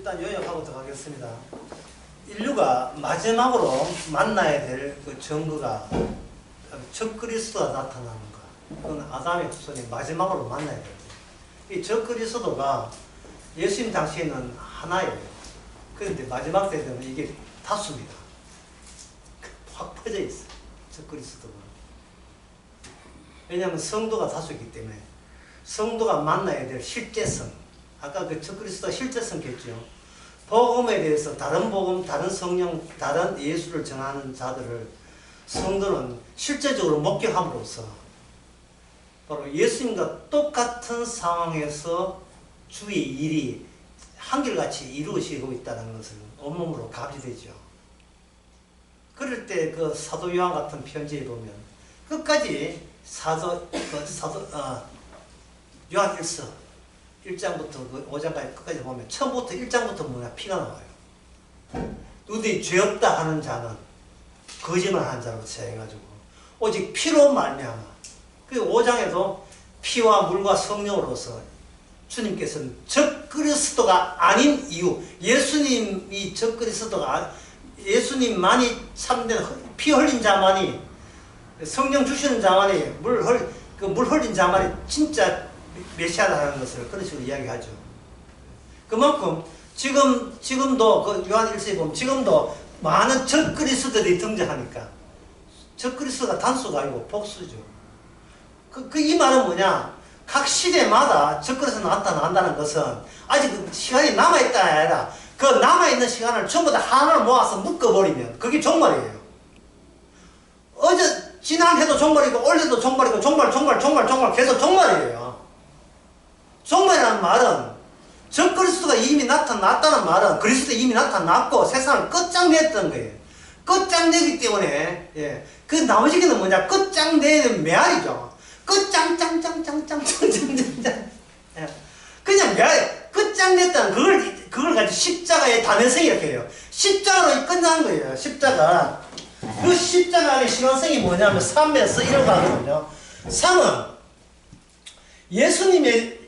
일단 요약하고 들어가겠습니다. 인류가 마지막으로 만나야 될 그 증거가 적그리스도가 나타나는 것. 그건 아담의 후손이 마지막으로 만나야 돼요. 이 적그리스도가 예수님 당시에는 하나예요. 그런데 마지막 때 되면 이게 다수입니다. 확 퍼져 있어요. 적그리스도가. 왜냐하면 성도가 다수이기 때문에 성도가 만나야 될 실제성. 아까 그 적그리스도가 실제성겠죠. 복음에 대해서 다른 복음, 다른 성령, 다른 예수를 전하는 자들을 성도는 실제적으로 목격함으로써 바로 예수님과 똑같은 상황에서 주의 일이 한결같이 이루어지고 있다는 것을 온몸으로 감지되죠. 그럴 때 그 사도 요한 같은 편지에 보면 끝까지 요한 1서 1장부터 그 5장까지 끝까지 보면 처음부터 1장부터 뭐냐 피가 나와요. 누구들이 죄 없다 하는 자는 거짓말하는 자로 제해가지고 오직 피로 말미암아. 그 5장에도 피와 물과 성령으로서 주님께서는 적그리스도가 아닌 이유, 예수님이 적그리스도가 예수님만이 참된 피 흘린 자만이 성령 주시는 자만이 물 흘린 자만이 진짜 메시아라는 것을 그런 식으로 이야기하죠. 그만큼 지금도 그 요한 1서에 보면 지금도 많은 적그리스도들이 등장하니까 적그리스도가 단수가 아니고 복수죠. 이 말은 뭐냐? 각 시대마다 적그리스도가 나타난다는 것은 아직 그 시간이 남아있다 아니라 그 남아있는 시간을 전부 다 하나로 모아서 묶어버리면 그게 종말이에요. 어제 지난해도 종말이고 올해도 종말이고 종말 계속 종말이에요. 종말이라는 말은 적그리스도가 이미 나타났다는 말은 그리스도 이미 나타났고 세상을 끝장냈던 거예요. 끝장내기 때문에 그 나머지는 뭐냐? 끝장내는 메아리죠. 끝장짱짱짱짱짱짱짱 그냥 메아리 끝장냈다는 그걸 가지고 십자가의 단연성이 이렇게 해요. 십자가로 끝난 거예요. 십자가. 그 십자가의 신앙성이 뭐냐면 3에서 이런 거 하거든요. 3은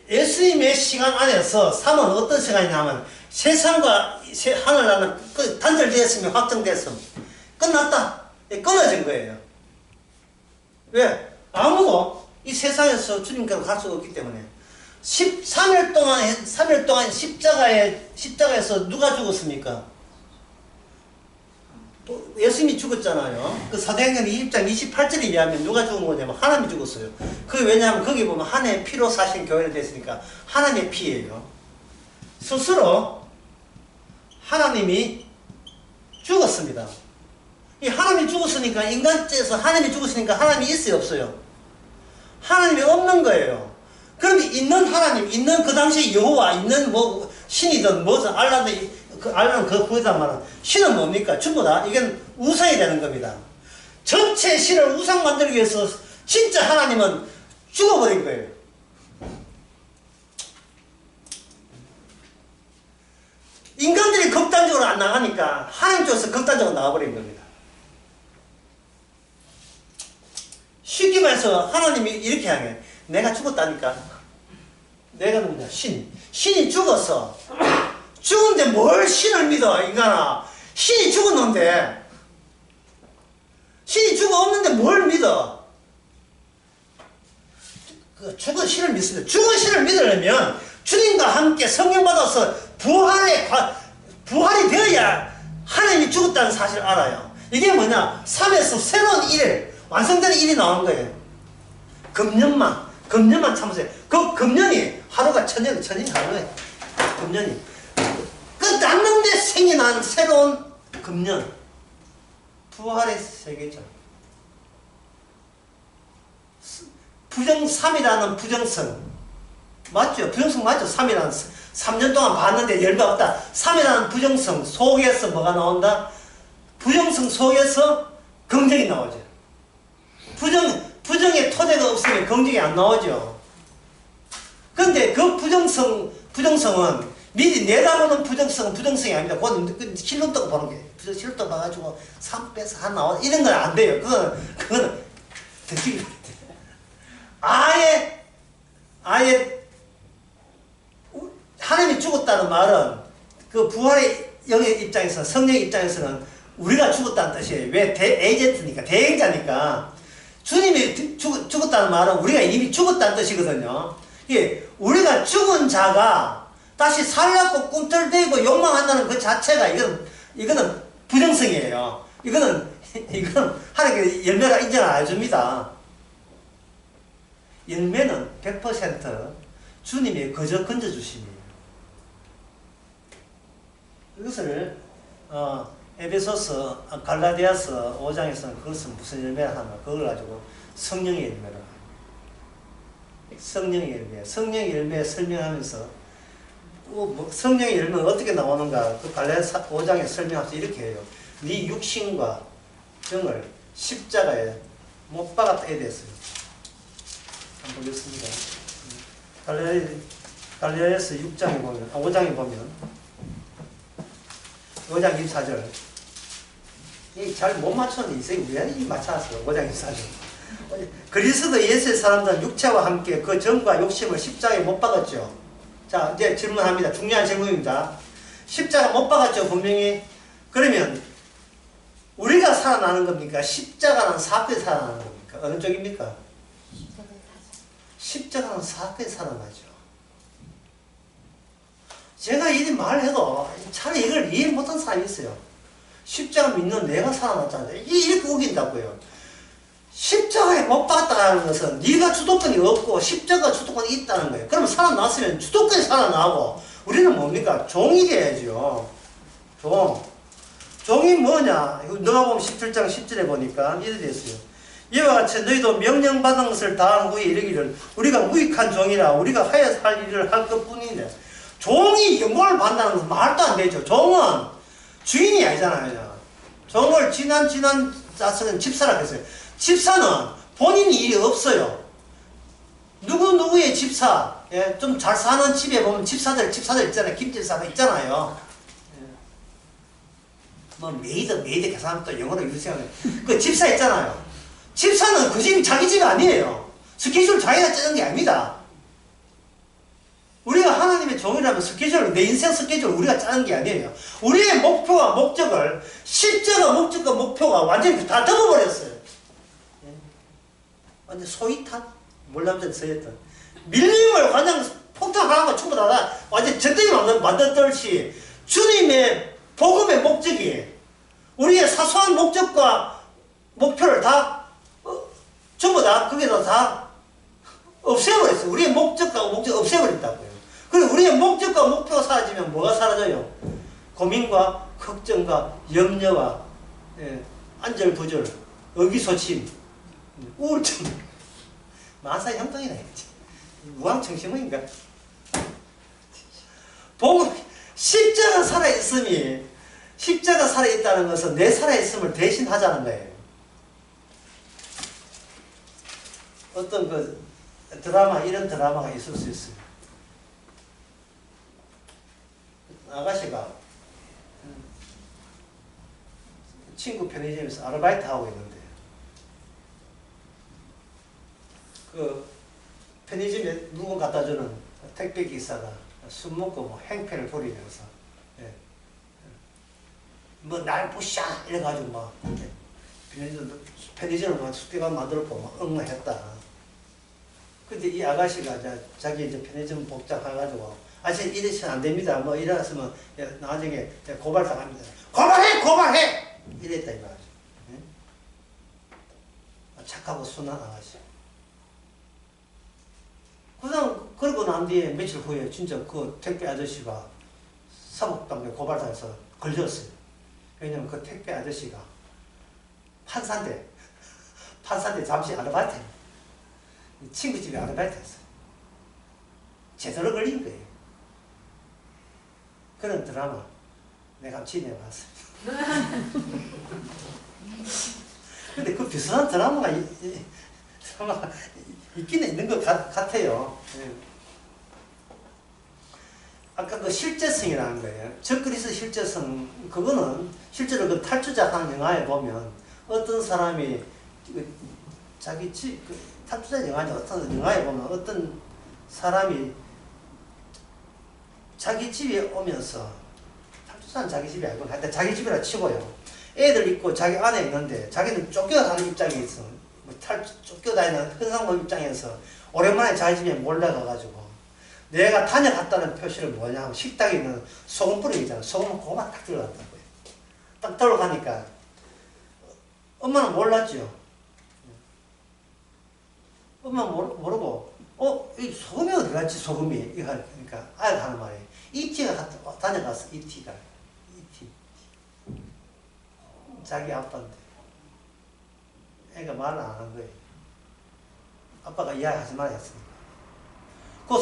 예수님의 시간 안에서 3은 어떤 시간이냐면 세상과 하늘 나는 단절되었으면 확정됐으면 끝났다. 끊어진 거예요. 왜? 아무도 이 세상에서 주님께로 갈 수가 없기 때문에 3일 동안 십자가에서 누가 죽었습니까? 예수님이 죽었잖아요. 그 사도행전 20장 28절에 의하면 누가 죽은 거냐면 하나님이 죽었어요. 그게 왜냐하면 거기 보면 하나님의 피로 사신 교회를 됐으니까 하나님의 피예요. 스스로 하나님이 죽었습니다. 이 하나님이 죽었으니까 인간죄에서 하나님이 죽었으니까 하나님이 있어요 없어요? 하나님이 없는 거예요. 그런데 있는 하나님, 있는 그 당시 여호와, 있는 뭐 신이든 뭐든 알라는 그 후에다 말은 신은 뭡니까? 전부 다 이건 우상이 되는 겁니다. 전체 신을 우상 만들기 위해서 진짜 하나님은 죽어버린 거예요. 인간들이 극단적으로 안 나가니까 하나님 쪽에서 극단적으로 나가버린 겁니다. 쉽게 말해서 하나님이 이렇게 하게 내가 죽었다니까. 내가 누구냐? 신이 죽었어. 죽은데 뭘 신을 믿어 인간아. 신이 죽었는데 신이 죽어 없는데 뭘 믿어. 죽은 신을 믿습니다. 죽은 신을 믿으려면 주님과 함께 성령 받아서 부활이 되어야 하나님이 죽었다는 사실을 알아요. 이게 뭐냐? 3에서 새로운 일, 완성되는 일이 나오는 거예요. 금년만 참으세요. 그 금년이 하루가 천년이 하루에 금년이 끝났는데 생겨난 새로운 금년 부활의 세계죠. 3이라는 부정성 맞죠? 부정성 맞죠? 3이라는 3년 동안 봤는데 열매 없다. 3이라는 부정성 속에서 뭐가 나온다? 부정성 속에서 긍정이 나오죠. 부정의 토대가 없으면 긍정이 안 나오죠. 그런데 그 부정성은 미리 내다보는 부정성은 부정성이 아닙니다. 그건 실눈 뜨고 보는 게 실눈 뜨고 봐가지고 3 빼서 하나 나와 이런 건 안 돼요. 그거는 되게 아예 하나님이 죽었다는 말은 그 부활의 영의 입장에서, 성령의 입장에서는 우리가 죽었다는 뜻이에요. 왜? 에이전트니까, 대행자니까. 주님이 죽었다는 말은 우리가 이미 죽었다는 뜻이거든요. 예, 우리가 죽은 자가 다시 살려고 꿈틀대고 욕망한다는 그 자체가 이거는 부정성이에요. 이거는 하나님께 열매가 인정을 안 해줍니다. 열매는 100% 주님이 그저 건져주심이에요. 이것을 에베소서, 갈라디아서 5장에서는 그것은 무슨 열매라 하면 그걸 가지고 성령의 열매라 해요. 성령의 열매. 성령의 열매 설명하면서 성령의 열매는 어떻게 나오는가? 그 갈라디아서 5장에 설명하면서 이렇게 해요. 네 육신과 정을 십자가에 못 박았다 이래 했어요. 한번 보겠습니다. 갈라디아서 6장에 보면, 5장에 보면 5장 24절. 잘 못 맞췄는데 왜 맞춰놨어요? 5장 24절. 그리스도 예수의 사람들은 육체와 함께 그 정과 욕심을 십자가에 못 박았죠. 자, 이제 질문합니다. 중요한 질문입니다. 십자가 못 박았죠, 분명히. 그러면 우리가 살아나는 겁니까? 십자가는 사건에 살아나는 겁니까? 어느 쪽입니까? 십자가는 사건에 살아나죠. 제가 이 말해도 차라리 이걸 이해 못한 사람이 있어요. 십자가 믿는 내가 살아났잖아요. 이렇게 우긴다고요. 십자가에 못 박았다는 것은 네가 주도권이 없고 십자가 주도권이 있다는 거예요. 그럼 살아났으면 주도권이 살아나고 우리는 뭡니까? 종이 돼야죠. 종이 뭐냐? 너가 보면 17장 10절에 보니까 이렇게 됐어요. 이와 같이 너희도 명령받은 것을 다한 후에 이르기를 우리가 무익한 종이라 우리가 하여 할 일을 할 것뿐인데 종이 영광을 받는다는 것은 말도 안 되죠. 종은 주인이 아니잖아요. 종을 지난 자서는 집사라 했어요. 집사는 본인 일이 없어요. 누구의 집사, 예, 좀 잘 사는 집에 보면 집사들 있잖아요. 김집사가 있잖아요. 예. 뭐 메이드 계산하면 또 영어로 유세하는 그 집사 있잖아요. 집사는 그 집이 자기 집이 아니에요. 스케줄 자기가 짜는 게 아닙니다. 우리가 하나님의 종이라면 스케줄, 내 인생 스케줄 우리가 짜는 게 아니에요. 우리의 목표와 목적을, 십자가 목적과 목표가 완전히 다 덮어버렸어요. 완전 소위탄? 몰라보자 서였던. 밀림을 완전 폭탄하고 전부 다 완전 전쟁이 만들듯이 주님의 복음의 목적이 우리의 사소한 목적과 목표를 다 전부 다 거기다 다 없애버렸어요. 우리의 목적과 목적 없애버린다고요. 그리고 우리의 목적과 목표가 사라지면 뭐가 사라져요? 고민과 걱정과 염려와 안절부절, 의기소침, 우울증, 만사 형통이다. 무왕청심인가? 십자가 살아있음이, 십자가 살아있다는 것은 내 살아있음을 대신하자는 거예요. 어떤 이런 드라마가 있을 수 있어요. 아가씨가 친구 편의점에서 아르바이트 하고 있는데 그 편의점에 물건 갖다 주는 택배 기사가 술 먹고 뭐 행패를 부리면서 뭐 날 부셔 이래가지고 막 편의점을 막 숙대가 만들었고 막 응원했다. 근데 이 아가씨가 자기 이제 편의점 복잡해가지고 아저씨 이러시면 안 됩니다. 뭐 이랬으면 나중에 고발 당합니다. 고발해! 이랬다 이 말이죠. 착하고 순한 아가씨. 그러고 난 뒤에 며칠 후에 진짜 그 택배 아저씨가 사법당국에 고발당해서 걸렸어요. 왜냐면 그 택배 아저씨가 판사인데 잠시 아르바이트 했어요. 친구 집에 아르바이트 했어요. 제대로 걸린 거예요. 그런 드라마 내가 한번 진행해봤어요. 근데 그 비슷한 드라마가 있긴 있는 것 같아요. 아까 그 실제성이라는 거예요. 적그리스도 실제성, 그거는 실제로 그 탈주자 하는 영화에 보면 어떤 사람이 자기 집, 탈주자 영화니 어떤 영화에 보면 어떤 사람이 자기 집에 오면서 수산 자기 집이 아니고 하여튼 자기 집이라 치고요. 애들 있고 자기 안에 있는데 자기는 쫓겨다니는 입장에 있어. 쫓겨다니는 현상범 입장에서 오랜만에 자기 집에 몰려가가지고 내가 다녀갔다는 표시를 뭐냐 하면 식탁에 있는 소금 뿌리 있잖아. 소금을 그만 딱 들어갔다는 거예요. 딱 들어가니까 엄마는 몰랐죠. 엄마는 모르고 이 소금이 어디 갔지 소금이 이거 그러니까 아이가 하는 말이 이티가 다녀갔어. 이티가 이티 자기 아빠인데 애가 말을 안 하는 거예요. 아빠가 이야기하지 말아 했으니까. 그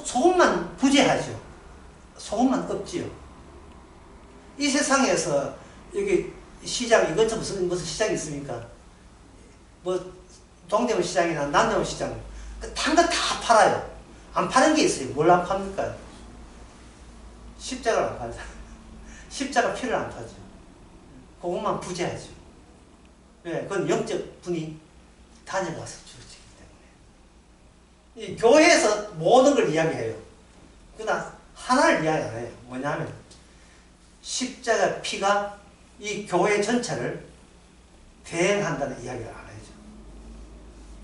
소금만 부재하죠. 소금만 없지요. 이 세상에서 여기 시장 이것저것 무슨 시장이 있습니까? 뭐 동대문 시장이나 남대문 시장 단 거 다 팔아요. 안 파는 게 있어요. 뭘 안 팝니까? 십자가를 안 팔죠. 십자가 피를 안 파죠. 그것만 부재하죠. 예, 그건 영적 분이 다녀가서 주어지기 때문에. 이 교회에서 모든 걸 이야기해요. 그러나 하나를 이야기 안 해요. 뭐냐면 십자가 피가 이 교회 전체를 대행한다는 이야기를 안 하죠.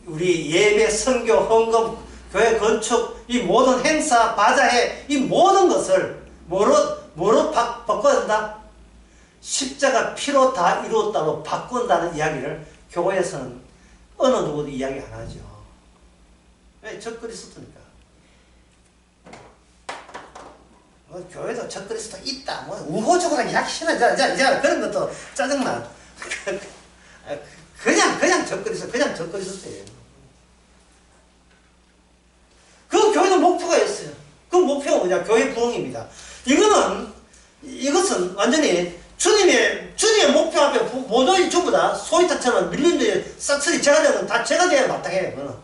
우리 예배, 선교, 헌금, 교회 건축, 이 모든 행사, 바자회, 이 모든 것을 뭐로 바꿔야 된다? 십자가 피로 다 이루었다로 바꾼다는 이야기를 교회에서는 어느 누구도 이야기 안 하죠. 왜? 적그리스도니까. 교회도 적그리스도 있다. 우호적으로 이야기하면 그런 것도 짜증나. 그냥 적그리스도예요. 그 교회도 목표가 있어요. 그 목표가 뭐냐? 교회 부흥입니다. 이것은 완전히 주님의 목표 앞에 모조리 전부 다 소위타처럼 밀림들이 싹쓸이 제가 되면 다 제가 돼야 마땅해요. 그거는.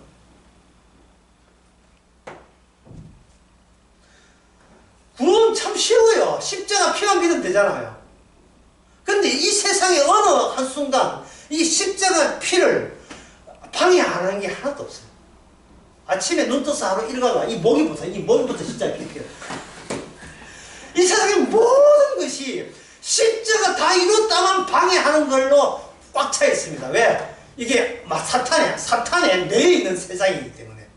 구원 참 쉬워요. 십자가 피만 믿으면 되잖아요. 근데 이 세상에 어느 한순간 이 십자가 피를 방해 안 하는 게 하나도 없어요. 아침에 눈 떠서 하루 일어나가 이 목이부터 십자가 피를. 이 세상의 모든 것이 십자가 다 이뤘다만 방해하는 걸로 꽉 차 있습니다. 왜? 이게 막 사탄에 매여 있는 세상이기 때문에.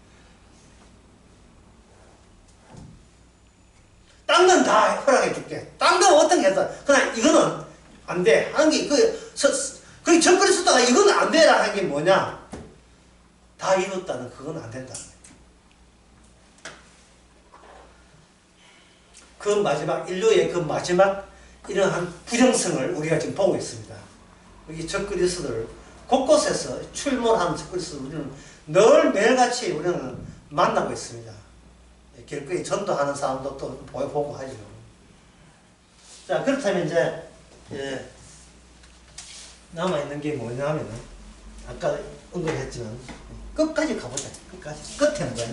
딴 건 다 허락해 줄게. 딴 건 어떤 게 했다. 그러나 이거는 안 돼. 하는 게, 그 적그리스도가 이거는 안 되라 하는 게 뭐냐? 다 이뤘다는 그건 안 된다. 인류의 그 마지막 이러한 부정성을 우리가 지금 보고 있습니다. 여기 적그리스도를 곳곳에서 출몰하는 적그리스도를 우리는 늘 매일같이 우리는 만나고 있습니다. 길거리 전도하는 사람도 또 보고 하죠. 자, 그렇다면 이제 남아있는 게 뭐냐면 아까 언급했지만 끝까지 가보자. 끝에 뭐야?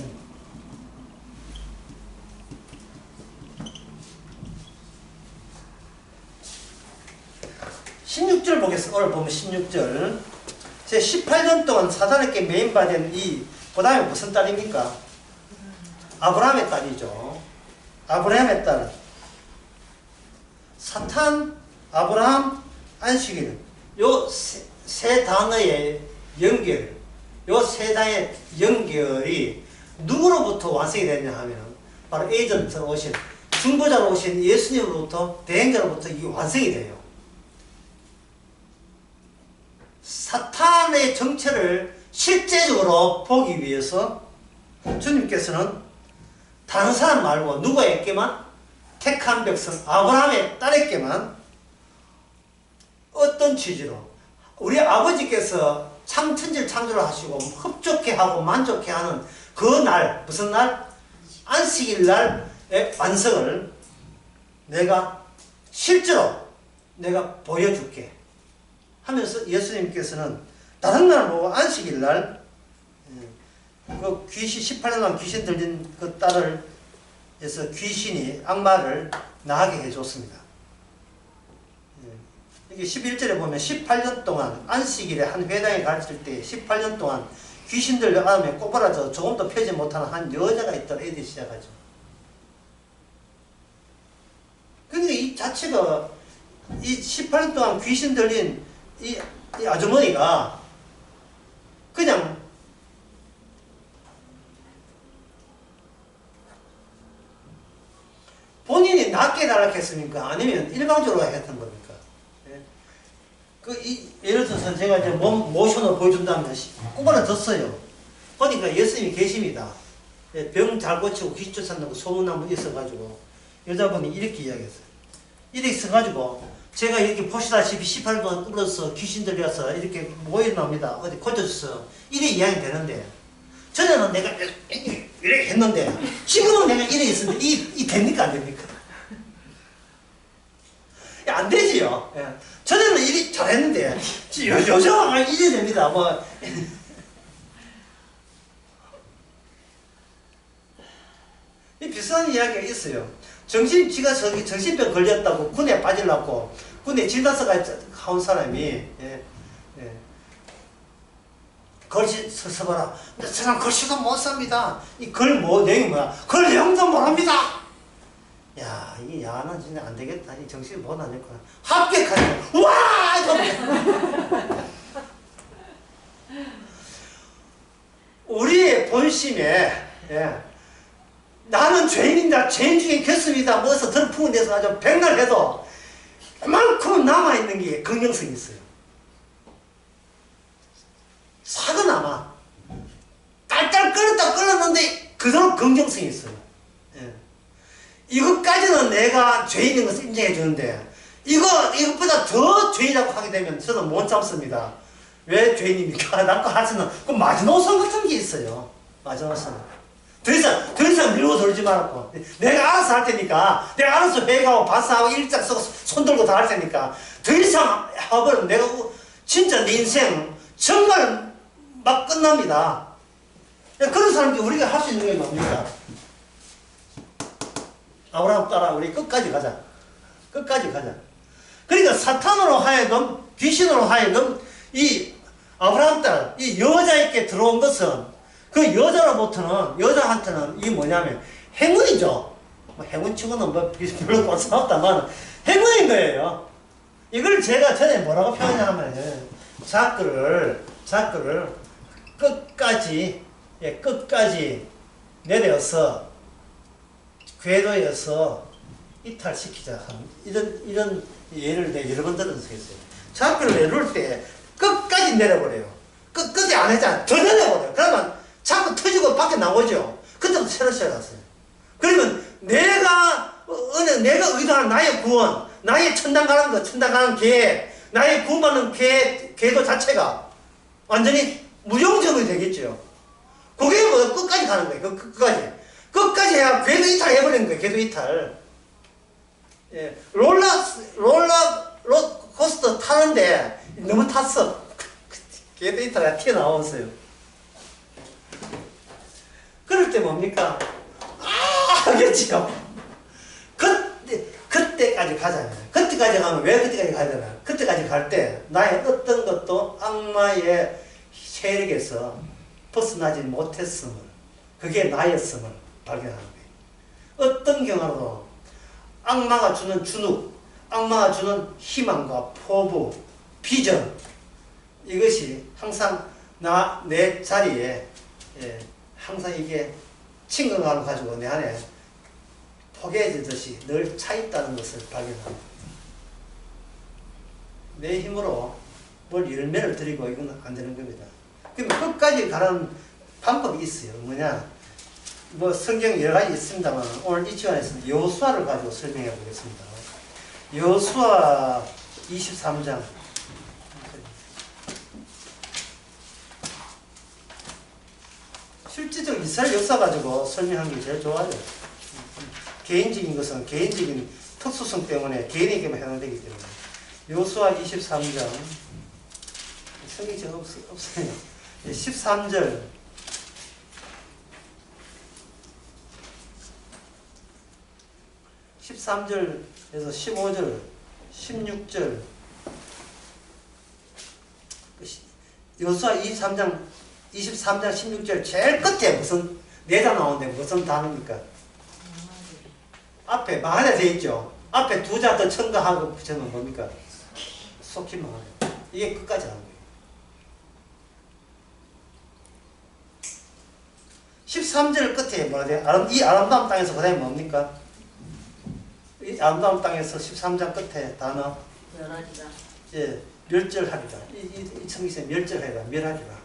16절 보겠습니다. 오늘 보면 16절. 제 18년 동안 사단에게 매인받은 그 다음에 무슨 딸입니까? 아브라함의 딸이죠. 아브라함의 딸. 사탄, 아브라함, 안식일. 요 세 단어의 연결. 요 세 단어의 연결이 누구로부터 완성이 되냐 하면 바로 에이전트로 오신, 중보자로 오신 예수님으로부터, 대행자로부터 이게 완성이 돼요. 사탄의 정체를 실제적으로 보기 위해서 주님께서는 다른 사람 말고 누구에게만? 택한 백성 아브라함의 딸에게만 어떤 취지로 우리 아버지께서 창천지를 창조를 하시고 흡족해 하고 만족해 하는 그 날, 무슨 날? 안식일 날의 완성을 내가 실제로 내가 보여줄게 하면서 예수님께서는 다른 날 보고 안식일 날 그 귀신 18년간 귀신 들린 그 딸을 해서 귀신이 악마를 나게 해줬습니다. 이게 11절에 보면 18년 동안 안식일에 한 회당에 가르칠 때 18년 동안 귀신들 안에 꼬부라져 조금도 펴지 못하는 한 여자가 있더라. 이렇게 시작하죠. 근데 이 자체가 이 18년 동안 귀신 들린 이 아주머니가 그냥 본인이 낫게 달라했습니까? 아니면 일방적으로 했던 겁니까? 예. 예를 들어서 제가 이제 모션을 보여준다면 꿈을 졌어요. 보니까 예수님이 계십니다. 예, 병 잘 고치고 귀신 쫓아낸다고 소문 한번 있어가지고 여자분이 이렇게 이야기했어요. 이렇게 있어가지고 제가 이렇게 보시다시피 18년 동안 꿇어서 귀신 들려서 이렇게 모여납니다. 어디 고쳐줬어. 이래 이야기 되는데 전에는 내가 이렇게 했는데 지금은 내가 이렇게 했는데 이 됩니까 안 됩니까? 안 되지요. 예. 전에는 이렇게 잘했는데 요즘은 이래 됩니다. 뭐 이 비슷한 이야기가 있어요. 지가 정신병 걸렸다고 군에 빠지려고 군에 진단서가 한 사람이 글씨 써봐라. 근데 저 사람 글씨도 못 씁니다. 이 글 내용이 뭐야? 글 내용도 모릅니다. 야, 이 야는 진짜 안 되겠다. 이 정신이 못 안 됐구나. 합격하네. 와! 우리의 본심에 나는 죄인이다. 죄인 중에 교습이다. 뭐서 들품은 데서 아주 백날 해도 그만큼 남아있는 게 긍정성이 있어요. 사고나마 딸딸 끓었는데 그대로 긍정성이 있어요. 예. 이것까지는 내가 죄인인 것을 인정해 주는데 이것보다 더 죄인이라고 하게 되면 저는 못 참습니다. 왜 죄인입니까? 라고 하시는 그 마지노선 같은 게 있어요. 마지노선. 더 이상 밀고 돌지 말고 내가 알아서 할 테니까 내가 알아서 회개하고 바사하고 일장 쓰고 손 들고 다 할 테니까 더 이상 해버리면 내가 진짜 내 인생 정말 막 끝납니다. 그런 사람들이 우리가 할 수 있는 게 뭡니까? 아브라함 따라 우리 끝까지 가자. 끝까지 가자. 그러니까 사탄으로 하여금 귀신으로 하여금 이 아브라함 딸 이 여자에게 들어온 것은 그 여자한테는 이게 뭐냐면 행운이죠. 뭐 행운치고는 뭐 별로 고맙다만 행운인 거예요. 이걸 제가 전에 뭐라고 표현하냐면 자크를 끝까지 내려서 궤도에서 이탈시키자 하는 이런 예를 내가 여러 번 들은 적이 있어요. 자크를 내려올 때 끝까지 내려버려요. 끝이 안 했잖아. 더 내려버려요. 그러면 자꾸 터지고 밖에 나오죠. 그때부터 새로 시작했어요. 그러면 내가 의도한 나의 구원, 나의 천당 가는 계획, 나의 구원받는 궤도 자체가 완전히 무용적이 되겠죠. 그게 뭐 끝까지 가는 거예요. 끝까지 해야 궤도 이탈 해버리는 거예요. 궤도 이탈. 예. 롤러코스터 타는데 너무 탔어. 궤도 이탈이 튀어나왔어요. 그럴 때 뭡니까? 하겠지요. 그때까지 가잖아요. 그때까지 가면 왜 그때까지 가야 되나? 그때까지 갈 때 나의 어떤 것도 악마의 세력에서 벗어나지 못했음을, 그게 나였음을 발견하는 거예요. 어떤 경우도 악마가 주는 준욱, 악마가 주는 희망과 포부, 비전, 이것이 항상 내 자리에 항상 이게 친근감을 가지고 내 안에 포개지듯이 늘 차있다는 것을 발견합니다. 내 힘으로 뭘 열매를 드리고 이건 안 되는 겁니다. 그럼 끝까지 가는 방법이 있어요. 뭐냐? 뭐 성경 여러 가지 있습니다만 오늘 이 시간에서 여호수아를 가지고 설명해 보겠습니다. 여호수아 23장. 실질적 이스라엘 역사 가지고 설명하는 게 제일 좋아요. 개인적인 것은 개인적인 특수성 때문에 개인에게만 해당되기 때문에. 여호수아 23장. 성경이 제가 없어요. 13절. 13절에서 15절, 16절. 여호수아 23장 16절 제일 끝에 무슨 내다 나오는데 무슨 단어입니까? 앞에 말에 되어 있죠. 앞에 두 자 더 첨가하고 붙여놓으면 뭡니까? 속히 망하네. 이게 끝까지 하는 거예요. 13절 끝에 뭐라 돼요? 이 아름다운 땅에서 그 다음에 뭡니까? 이 아름다운 땅에서 13장 끝에 단어 멸하리라. 예, 멸절하리라. 이 청기세 멸절하리라, 멸하리라.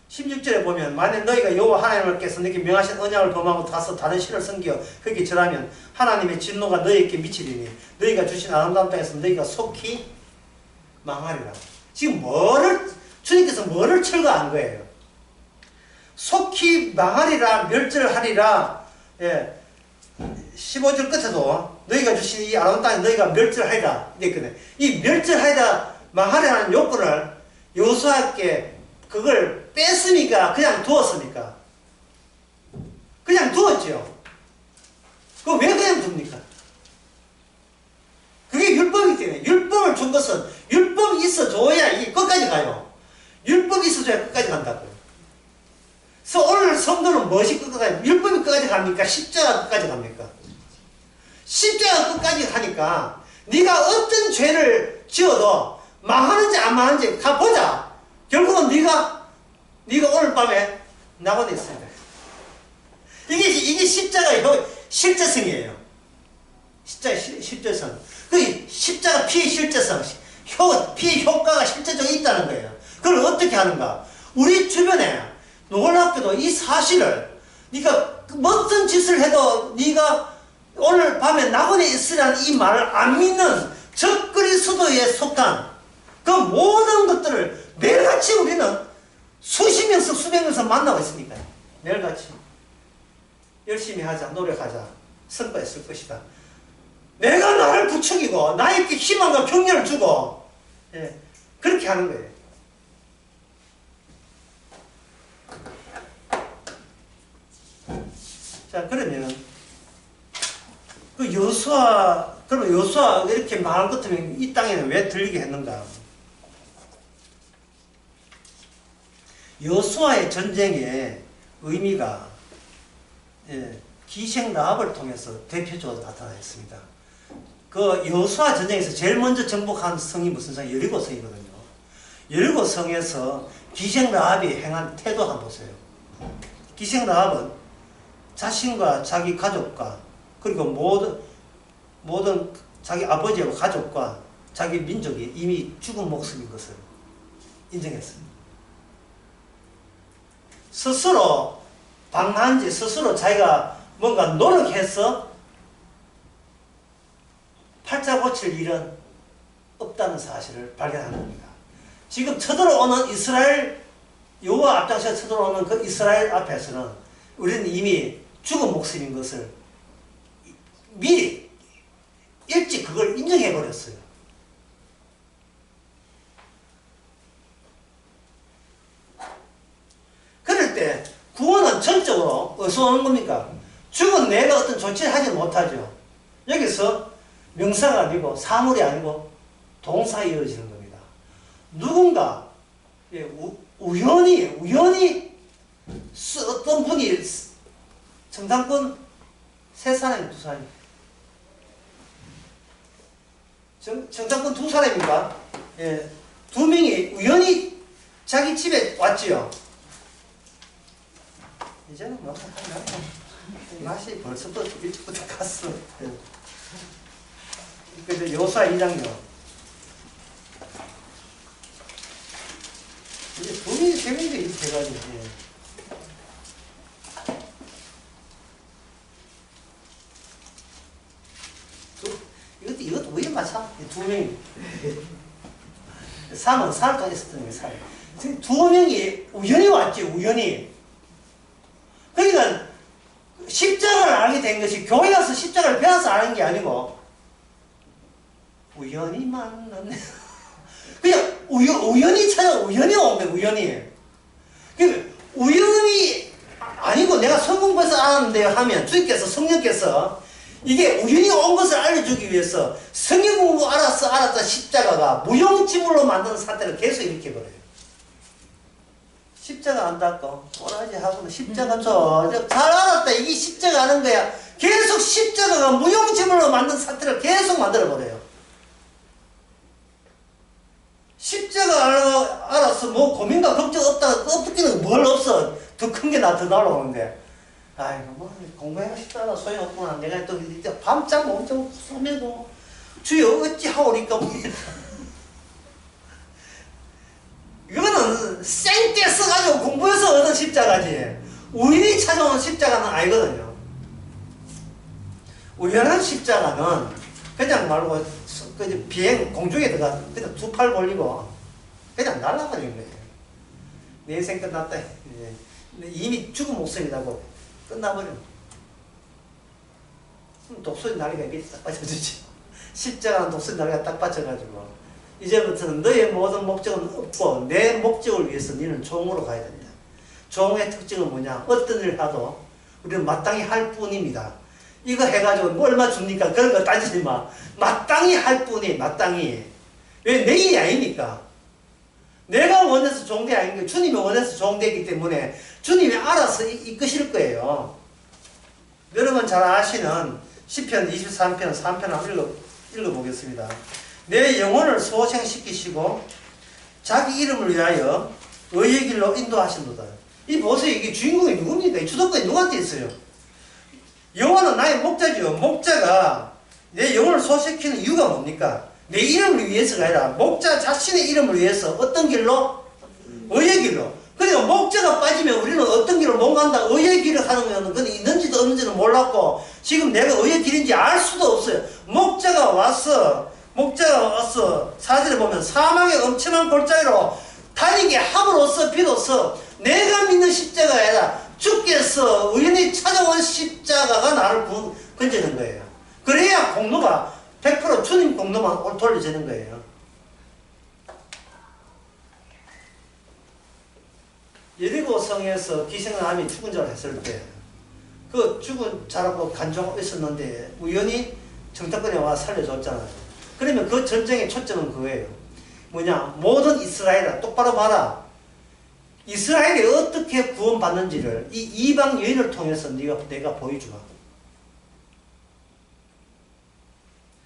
16절에 보면 만약 너희가 여호와 하나님께서 너희에게 명하신 언약을 범하고 가서 다른 신을 섬겨 거기 절하면 하나님의 진노가 너희에게 미치리니 너희가 주신 아름다운 땅에서 너희가 속히 망하리라. 지금 주님께서 뭐를 철거한 거예요? 속히 망하리라, 멸절하리라. 예. 15절 끝에도 너희가 주신 이 아름다운 땅에 너희가 멸절하리라. 이랬거든요. 이 멸절하리라, 망하리라는 요건을 여호수아께 그걸 뺐으니까 그냥 두었습니까? 그냥 두었죠. 그거 왜 그냥 둡니까? 그게 율법이기 때문에 율법을 준 것은 율법이 있어줘야 이 끝까지 가요. 율법이 있어줘야 끝까지 간다고요. 그래서 오늘 성도는 무엇이 끝까지 가요? 율법이 끝까지 갑니까? 십자가 끝까지 갑니까? 십자가 끝까지 가니까 네가 어떤 죄를 지어도 망하는지 안 망하는지 가보자. 결국은 네가 오늘 밤에 낙원에 있습니다. 이게 십자가의 실제성이에요. 십자가의 실제성. 그 십자가 피의 실제성, 피의 효과가 실제적으로 있다는 거예요. 그걸 어떻게 하는가? 우리 주변에 놀랍게도 이 사실을 네가 어떤 짓을 해도 네가 오늘 밤에 낙원에 있으라는 이 말을 안 믿는 적그리스도에 속한 그 모든 것들을 매일같이 우리는 수십 명씩 수백 명씩 만나고 있으니까요. 매일같이 열심히 하자, 노력하자, 성과 있을 것이다. 내가 나를 부추기고 나에게 희망과 격려를 주고 그렇게 하는 거예요. 자, 그러면 그러면 여호수아 이렇게 말한 것 같으면 이 땅에는 왜 들리게 했는가? 여호수아의 전쟁의 의미가 기생 라합을 통해서 대표적으로 나타났습니다. 그 여호수아 전쟁에서 제일 먼저 정복한 성이 무슨 성이? 여리고 성이거든요. 여리고 성에서 기생 라합이 행한 태도 한번 보세요. 기생 라합은 자신과 자기 가족과 그리고 모든 자기 아버지와 가족과 자기 민족이 이미 죽은 목숨인 것을 인정했습니다. 스스로 방한지 스스로 자기가 뭔가 노력해서 팔자 고칠 일은 없다는 사실을 발견하는 겁니다. 지금 쳐들어오는 이스라엘 여호와 앞장서 쳐들어오는 그 이스라엘 앞에서는 우리는 이미 죽은 목숨인 것을 미리 일찍 그걸 인정해 버렸어요. 그럴 때 구원은 전적으로 어디서 오는 겁니까? 죽은 내가 어떤 조치를 하지 못하죠. 여기서 명사가 아니고 사물이 아니고 동사에 이어지는 겁니다. 누군가 우연히 어떤 분이 정상권 세 사람이 두 사람이 정상권 두 사람인가? 두 명이 우연히 자기 집에 왔지요. 이제는 뭐 맛이 벌써부터 일찍부터 갔어. 그래서 여호수아 2장요. 이제 두 명이 세 명이 이렇게 해가지고. 이것도 왜 맞아? 두 명이. 3은 살 동안 있었던 게 살. 두 명이 우연히 왔지, 우연히. 그러니까 십자가를 알게 된 것이 교회 가서 십자가를 배워서 아는 게 아니고 우연히 만났네. 그냥 우연히 우연히 온 거예요, 우연히. 그러니까 우연히 아니고 내가 성공해서 알았는데요 하면 주님께서 성령께서 이게 우연히 온 것을 알려주기 위해서 성경 공부 알았다 십자가가 무용지물로 만드는 사태를 계속 일으켜버려요. 십자가 안다고 뭐라지 하고는 십자가 잘 알았다. 이게 십자가 하는 거야. 계속 십자가가 무용지물로 만든 사태를 계속 만들어버려요. 십자가 알아서 뭐 고민과 걱정 없다. 없기는 뭘 없어. 더 큰 게 나 더 날아오는데. 아이고 뭐 공부하고 싶다. 소용없구나. 내가 또 밤잠 엄청 쏘매고 주여 어찌 하오리까. 이거는 생떼 써가지고 공부해서 얻은 십자가지 우연히 찾아온 십자가는 아니거든요. 우연한 십자가는 그냥 말고 비행 공중에 들어가 그냥 두 팔 벌리고 그냥 날아버리는 거예요. 내 인생 끝났다. 이미 죽은 목숨이라고 끝나버려. 독수리 날개가 밑에 딱 받쳐주지. 십자가는 독수리 날개가 딱 받쳐가지고 이제부터는 너의 모든 목적은 없고 내 목적을 위해서 너는 종으로 가야 된다. 종의 특징은 뭐냐? 어떤 일을 하도 우리는 마땅히 할 뿐입니다. 이거 해가지고 뭐 얼마 줍니까? 그런 거 따지지 마. 마땅히 할 뿐이 마땅히. 왜? 내 일이 아니니까. 내가 원해서 종대 아닌 게 주님이 원해서 종대이기 때문에 주님이 알아서 이끄실 거예요. 여러분 잘 아시는 시편 23편 3편 한번 읽어보겠습니다. 내 영혼을 소생시키시고 자기 이름을 위하여 의의 길로 인도하신도다. 이 보세요. 이게 주인공이 누굽니까? 이 주도권이 누구한테 있어요? 영혼은 나의 목자죠. 목자가 내 영혼을 소생시키는 이유가 뭡니까? 내 이름을 위해서가 아니라 목자 자신의 이름을 위해서 어떤 길로? 의의 길로. 그러니까 목자가 빠지면 우리는 어떤 길로 못 간다. 의의 길을 하는 거는 그건 있는지도 없는지는 몰랐고 지금 내가 의의 길인지 알 수도 없어요. 목자가 와서 4절에 보면 사망의 엄청난 골짜기로 다니게 함으로써 비로소 내가 믿는 십자가가 아니라 주께서 우연히 찾아온 십자가가 나를 건지는 거예요. 그래야 공로가 100% 주님 공로만 돌려지는 거예요. 여리고 성에서 기생남이 죽은 자를 했을 때 그 죽은 자라고 간증하고 있었는데 우연히 정탐꾼이 와 살려줬잖아요. 그러면 그 전쟁의 초점은 그거예요. 뭐냐? 모든 이스라엘아 똑바로 봐라. 이스라엘이 어떻게 구원받는지를 이 이방 여인을 통해서 내가 보여주마.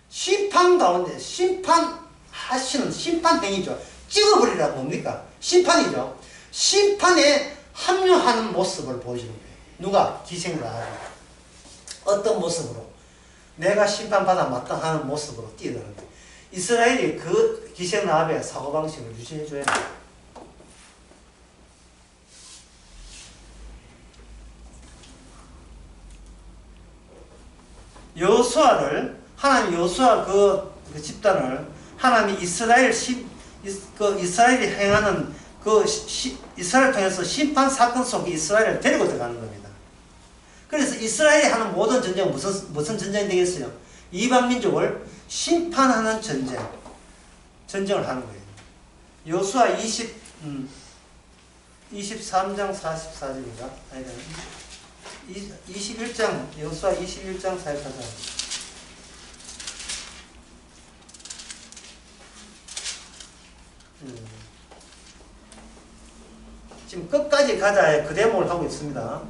심판 가운데 심판하시는 심판행위죠. 찍어버리라고 뭡니까? 심판이죠. 심판에 합류하는 모습을 보여주는 거예요. 누가? 기생을 하고. 어떤 모습으로? 내가 심판받아 마땅하는 모습으로 뛰어드는 거예요. 이스라엘이 그 기생라합의 사고방식을 유지해줘야 돼요. 여호수아를 하나님 여호수아 그 집단을 하나님이 이스라엘이 행하는 이스라엘 통해서 심판 사건 속에 이스라엘을 데리고 들어가는 겁니다. 그래서 이스라엘이 하는 모든 전쟁은 무슨 전쟁이 되겠어요? 이방 민족을 심판하는 전쟁을 하는 거예요. 여호수아 23장 44절인가? 아니다. 21장, 여호수아 21장 44절. 지금 끝까지 가자 그 대목을 하고 있습니다.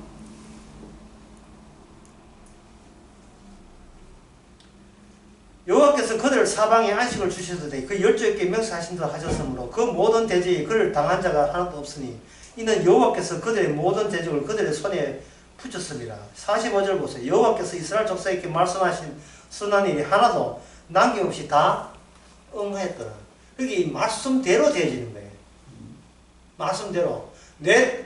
여호와께서 그들을 사방에 안식을 주셨으되 그 열조에게 명수하신다 하셨으므로 그 모든 대적이 그를 당한 자가 하나도 없으니 이는 여호와께서 그들의 모든 대적을 그들의 손에 붙였습니다. 45절 보세요. 여호와께서 이스라엘 족속에게 말씀하신 선한 일이 하나도 남김없이 다 응하였더라. 그게 말씀대로 되어지는 거예요. 말씀대로. 내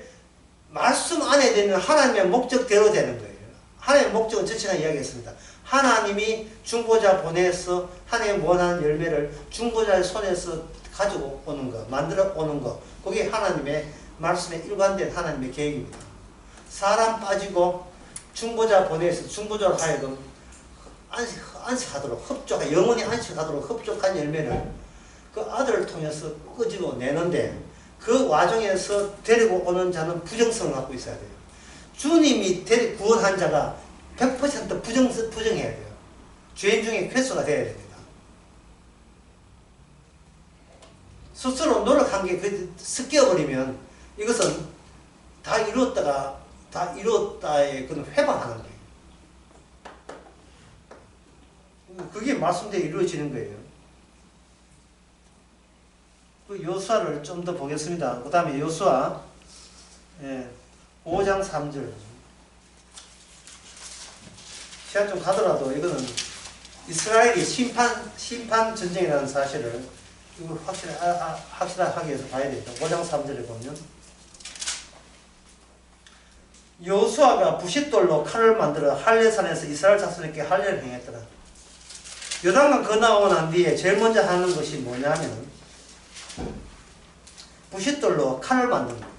말씀 안에 되는 하나님의 목적대로 되는 거예요. 하나님의 목적은 전체가 이야기했습니다. 하나님이 중보자 보내서 하나님의 원하는 열매를 중보자의 손에서 가지고 오는 거, 만들어 오는 거, 그게 하나님의 말씀에 일관된 하나님의 계획입니다. 사람 빠지고 중보자 보내서 중보자로 하여금 안식하도록 영원히 안식하도록 흡족한 열매를 그 아들을 통해서 끄집어 내는데 그 과정에서 데리고 오는 자는 부정성을 갖고 있어야 돼요. 주님이 구원한 자가 100% 부정해야 돼요. 죄인 중에 괴수가 되어야 됩니다. 스스로 노력한 게 섞여버리면 이것은 다 이루었다의 그런 회방하는 거예요. 그게 말씀대로 이루어지는 거예요. 그 여수아를 좀 더 보겠습니다. 그 다음에 여수아 5장 3절. 시간 좀 가더라도 이거는 이스라엘이 심판 전쟁이라는 사실을 이걸 확실하게 해서 봐야 되죠. 5장 3절에 보면 여수아가 부싯돌로 칼을 만들어 할례산에서 이스라엘 자손에게 할례를 행했더라. 요단강 건너고 난 뒤에 제일 먼저 하는 것이 뭐냐면 부싯돌로 칼을 만드는 거예요.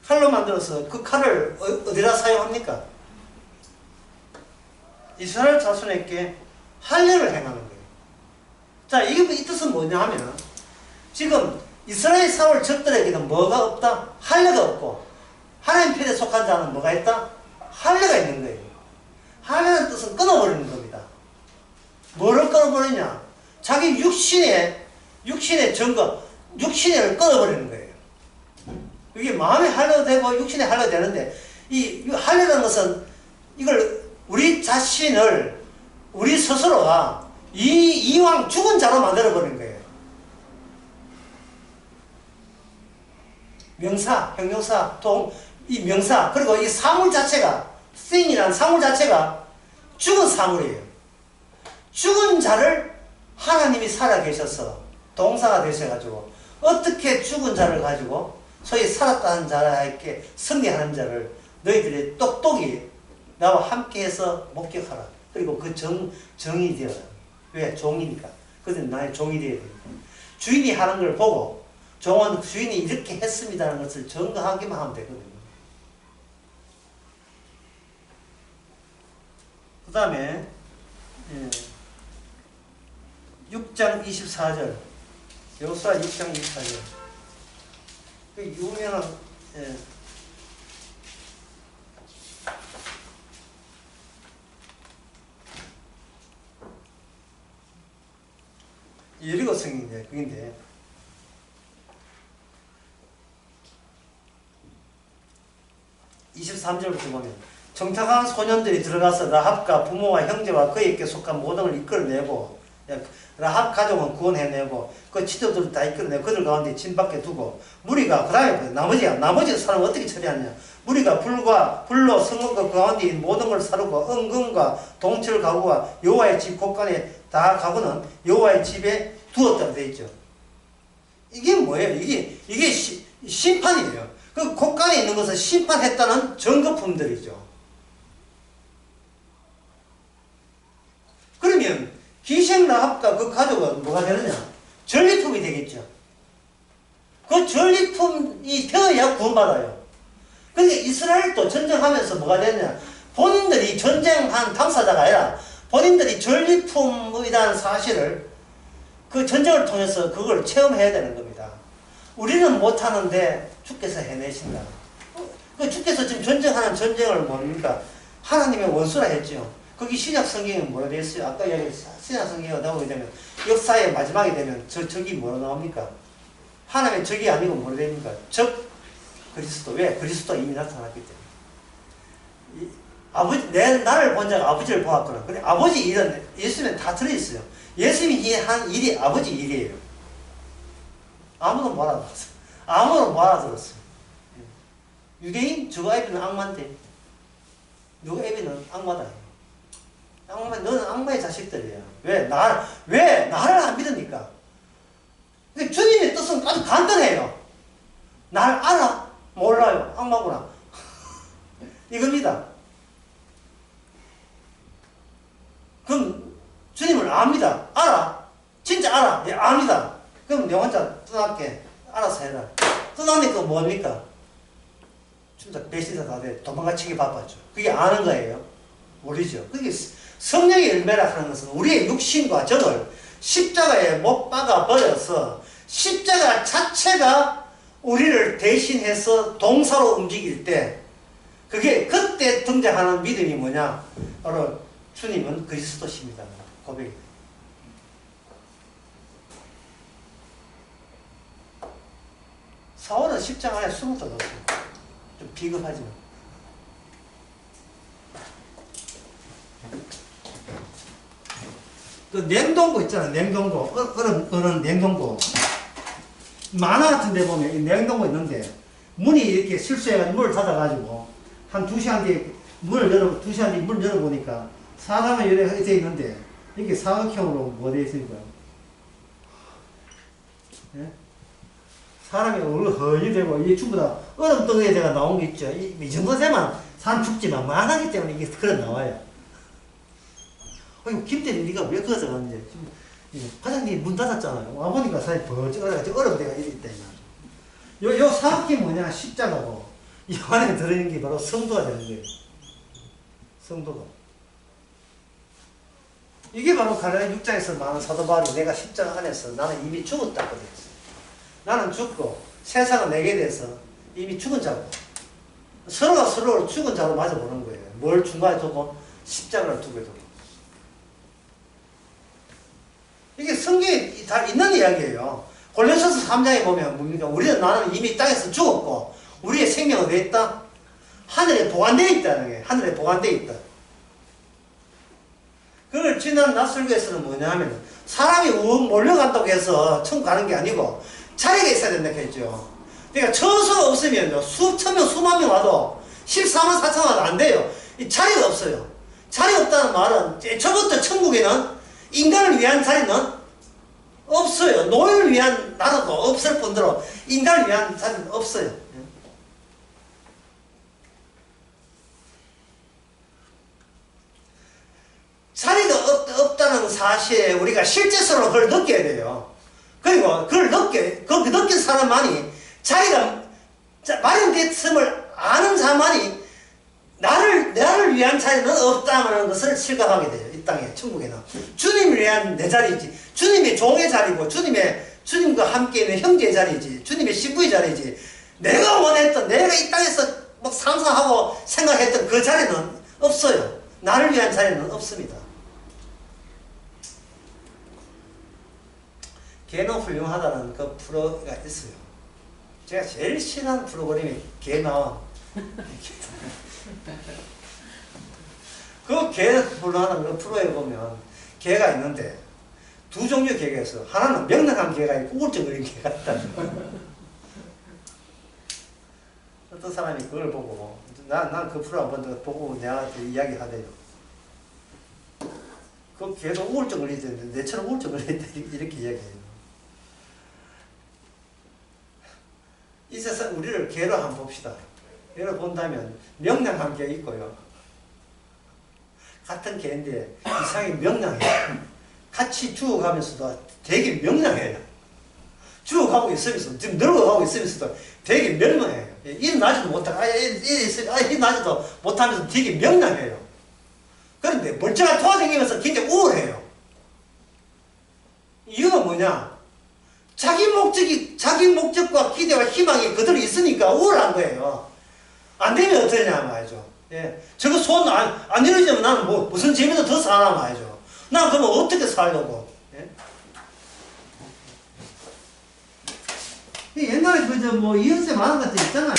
칼로 만들어서 그 칼을 어디다 사용합니까? 이스라엘 자손에게 할례를 행하는 거예요. 자, 이 뜻은 뭐냐 하면 지금 이스라엘 사울 적들에게는 뭐가 없다? 할례가 없고 하나님 편에 속한 자는 뭐가 있다? 할례가 있는 거예요. 할례는 뜻은 끊어버리는 겁니다. 뭐를 끊어버리냐? 자기 육신의 증거, 육신을 끊어버리는 거예요. 이게 마음의 할례도 되고 육신의 할례도 되는데 이 할례라는 것은 이걸 우리 자신을 우리 스스로가 이왕 죽은 자로 만들어버리는 거예요. 명사, 형용사, 이 명사 그리고 이 사물 자체가 sin이라는 사물 자체가 죽은 사물이에요. 죽은 자를 하나님이 살아계셔서 동사가 되셔가지고 어떻게 죽은 자를 가지고 소위 살았다는 자에게 승리하는 자를 너희들이 똑똑히 나와 함께해서 목격하라. 그리고 그 정이 되어라. 왜? 종이니까. 그들은 나의 종이 되어야 됩니다. 주인이 하는 걸 보고 종은 주인이 이렇게 했습니다는 것을 증거하기만 하면 되거든요. 그 다음에 6장 24절 여호수아 6장 24절 그 유명한 여리고 성인데 그긴데 23절부터 보면 정착한 소년들이 들어가서 라합과 부모와 형제와 그에게 속한 모든 걸 이끌어내고 라합 가족은 구원해내고 그 지도들을 다 이끌어내고 그들 가운데 진 밖에 두고 무리가 그 다음에 나머지 사람을 어떻게 처리하느냐 무리가 불로 성읍과 그 가운데 있는 모든 걸 사르고 은금과 동철 가구와 여호와의 집 곳간에 다 가구는 여호와의 집에 두었다고 되어 있죠. 이게 뭐예요? 이게 심판이에요. 그 곳간에 있는 것을 심판했다는 증거품들이죠. 그러면 기생 라합과 그 가족은 뭐가 되느냐? 전리품이 되겠죠. 그 전리품이 되어야 구원받아요. 그런데 이스라엘도 전쟁하면서 뭐가 되느냐? 본인들이 전쟁한 당사자가 아니라 본인들이 전리품이라는 사실을 그 전쟁을 통해서 그걸 체험해야 되는 겁니다. 우리는 못하는데 주께서 해내신다. 그 주께서 지금 전쟁하는 전쟁을 뭡니까? 하나님의 원수라 했죠. 거기 신약 성경은 뭐라 되어 있어요? 아까 이야기했어요. 신약 성경이 나오게 되면 역사의 마지막에 되면 적이 뭐로 나옵니까? 하나님의 적이 아니고 뭐로 됩니까? 적 그리스도. 왜? 그리스도 이미 나타났기 때문에. 나를 본 자가 아버지를 보았구나. 근데 아버지 일은 예수님은 다 들어있어요. 예수님이 한 일이 아버지 일이에요. 아무도 못 알아들었어요. 아무도 못 알아들었어요. 유대인? 저거 애비는 악마인데. 누구 애비는 악마다. 너는 악마의 자식들이야. 왜 나를 안 믿으니까. 근데 주님의 뜻은 아주 간단해요. 날 알아? 몰라요. 악마구나. 이겁니다. 그럼 주님을 압니다. 알아? 진짜 알아? 예, 압니다. 그럼 내 혼자 떠날게. 알아서 해라. 떠나니까 뭡니까? 진짜 배신자 다 돼. 도망가치기 바빴죠. 그게 아는 거예요. 모르죠. 그게 성령의 열매라 하는 것은 우리의 육신과 정을 십자가에 못 박아 버려서 십자가 자체가 우리를 대신해서 동사로 움직일 때 그때 등장하는 믿음이 뭐냐? 바로 주님은 그리스도십니다. 고백입니다. 4월은 10장 안에 20도 넣었습니다. 좀 비겁하지만. 그 냉동고 있잖아요. 냉동고. 얼음 냉동고. 만화 같은 데 보면 이 냉동고 있는데 문이 이렇게 실수해가지고 문을 닫아가지고 한 2시간 뒤에 문을 열어, 2시간 뒤에 문을 열어보니까 사람은 이렇게 돼 있는데 이게 사각형으로 뭐 되어 있으니까. 예? 사람이 얼굴 되고 이게 전부 다 얼음 덩어리에다가 나온 게 있죠. 이 정도 되면 사람 죽지만 만하기 때문에 이게 그래 나와요. 김대리 네가 왜 그거 들어갔는지 과장님 문 닫았잖아요. 와보니까 사람이 벌쩍 얼어가지고 얼음 데가 이리 있다. 요 사각형이 뭐냐 십자가고 이 안에 들어있는 게 바로 성도가 되는 거예요. 성도가. 이게 바로 갈라디아 6장에서 말하는 사도 바울이 내가 십자가 안에서 나는 이미 죽었다 그랬어. 나는 죽고 세상은 내게 대해서 이미 죽은 자고 서로가 서로를 죽은 자로 맞아보는 거예요. 뭘 중간에 두고 십자가를 두게 두고. 이게 성경에 다 있는 이야기예요. 골로새서 3장에 보면 뭡니까? 나는 이미 땅에서 죽었고 우리의 생명은 어디에 있다? 하늘에 보관되어 있다는 거예요. 하늘에 보관되어 있다. 그걸 지난 낯설교에서는 뭐냐 하면 사람이 몰려간다고 해서 천국 가는 게 아니고 자리가 있어야 된다고 했죠. 그러니까 처소가 없으면 수천 명, 수만 명 와도 14만 4천 와도 안 돼요. 이 자리가 없어요. 자리가 없다는 말은 저부터 천국에는 인간을 위한 자리는 없어요. 노예를 위한 나라도 없을 뿐더러 인간을 위한 자리는 없어요. 자리가 없다는 사실에 우리가 실제적으로 그걸 느껴야 돼요. 그리고 그걸 느낀 사람만이 자리가 마련됐음을 아는 사람만이 나를 위한 자리는 없다는 것을 실감하게 돼요. 이 땅에, 천국에는. 주님을 위한 내 자리지. 주님의 종의 자리고, 주님과 함께 있는 형제의 자리지. 주님의 신부의 자리지. 내가 원했던, 내가 이 땅에서 막 상상하고 생각했던 그 자리는 없어요. 나를 위한 자리는 없습니다. 개는 훌륭하다는 그 프로가 있어요. 제가 제일 싫어하는 프로그램이 개나와. 그 개 훌륭하다는 그 프로에 보면 개가 있는데 두 종류의 개가 있어. 하나는 명랑한 개가 있고 우울증 개가 있다는 거예요. 어떤 사람이 그걸 보고 난 그 프로 한번 더 보고 내가 이야기하대요. 그 개도 우울증 걸리는데 내처럼 우울증 걸리다 이렇게 이야기해요. 이 세상 우리를 개로 한번 봅시다. 개로 본다면 명랑한 개 있고요. 같은 개인데 이상하게 명랑해요. 같이 죽어가면서도 되게 명랑해요. 죽어가고 있으면서 지금 늙어가고 있으면서도 되게 명랑해요. 일어나지도 못하고 일어나지도 못하면서 되게 명랑해요. 그런데 멀쩡한 돌아다니면서 굉장히 우울해요. 이유가 뭐냐? 자기 목적과 기대와 희망이 그대로 있으니까 우울한 거예요. 안 되면 어떠냐 말이죠. 예. 저거 소원 안 이루어지면 나는 무슨 재미도 더 사나 말이죠. 난 그러면 어떻게 살려고. 예? 옛날에 이어서 많은 것들 있잖아요.